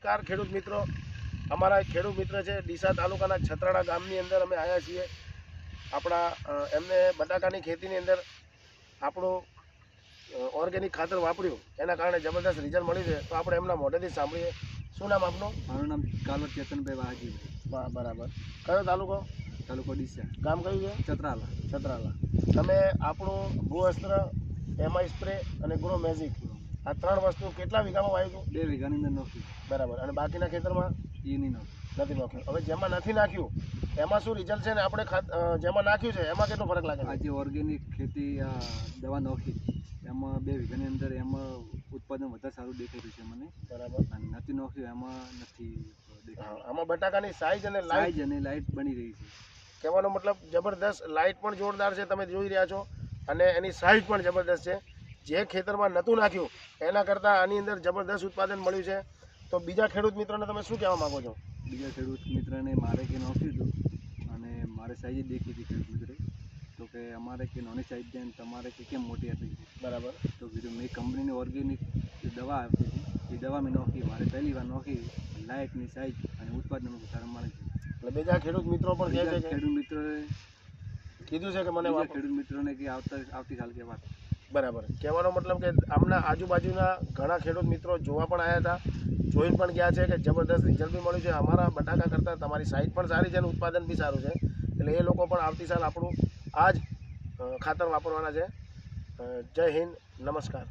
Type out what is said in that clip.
નમસ્કાર ખેડૂત મિત્રો, અમારા ખેડૂત મિત્ર છે ડીસા તાલુકાના છત્રાડા ગામની અંદર અમે આવ્યા છીએ. આપણા એમને બટાકાની ખેતીની અંદર આપણું ઓર્ગેનિક ખાતર વાપર્યું એના કારણે જબરદસ્ત રિઝલ્ટ મળ્યું છે. તો આપણે એમના મોઢેથી સાંભળીએ. શું નામ આપનું? મારું નામ કાલોર ચેતનભાઈ વાઘજીભાઈ. બરાબર. કયો તાલુકો? તાલુકો ડીસા. ગામ કયું છે? ચતરાલા. છત્રાલા. તમે આપણું ભૂઅસ્ત્ર, એમઆઈ સ્પ્રે અને ગ્રો મેજિક આ ત્રણ વસ્તુ કેટલા વીઘામાં વાવ્યું હતું? 2 વીઘાની અંદર નાખ્યું. બરાબર. અને બાકીના ખેતરમાં એ નહીં નાખ્યું. નથી નાખ્યું. હવે જેમાં નથી નાખ્યું એમાં શું રિઝલ્ટ છે ને આપણે જેમાં નાખ્યું છે એમાં કેટલો ફરક લાગે છે? આજે ઓર્ગેનિક ખેતી દવા નાખી એમાં 2 વીઘાની અંદર એમાં ઉત્પાદન વધારે સારું દેખાઈ રહ્યું છે મને. બરાબર. અને નથી નાખ્યું એમાં નથી દેખાયું. આમાં બટાકાની સાઈઝ અને લાઇટ બની રહી છે. કહેવાનો મતલબ જબરદસ્ત, લાઇટ પણ જોરદાર છે, તમે જોઈ રહ્યા છો, અને એની સાઈઝ પણ જબરદસ્ત છે. જે ખેતરમાં નહોતું નાખ્યું એના કરતાં આની અંદર જબરદસ્ત ઉત્પાદન મળ્યું છે. તો બીજા ખેડૂત મિત્રોને તમે શું કહેવા માગો છો? બીજા ખેડૂત મિત્રને મારે કે નાખ્યું હતું અને મારે સાઈઝ દેખી હતી ખેડૂત મિત્રે, તો કે અમારે કે નાની સાઈઝ છે તમારે કે કેમ મોટી હતી? બરાબર. તો કીધું મેં કંપનીની ઓર્ગેનિક દવા આપી હતી એ દવા મેં નાખી, મારે પહેલી વાર નાખી, લાઇટની સાઈઝ અને ઉત્પાદન સારું મળે છે. એટલે બીજા ખેડૂત મિત્રો પણ કહે છે કે ખેડૂત મિત્રોએ કીધું છે કે મને ખેડૂત મિત્રોને કે આવતી સાલ કે વાત. બરાબર. કહેવાનો મતલબ કે આમના આજુબાજુના ઘણા ખેડૂત મિત્રો જોવા પણ આવ્યા હતા, જોઈને પણ ગયા છે કે જબરદસ્ત રિઝલ્ટ બી મળ્યું છે. અમારા બટાકા કરતાં તમારી સાઈઝ પણ સારી છે અને ઉત્પાદન બી સારું છે. એટલે એ લોકો પણ આવતી સાલ આપણું આ જ ખાતર વાપરવાના છે. જય હિન્દ, નમસ્કાર.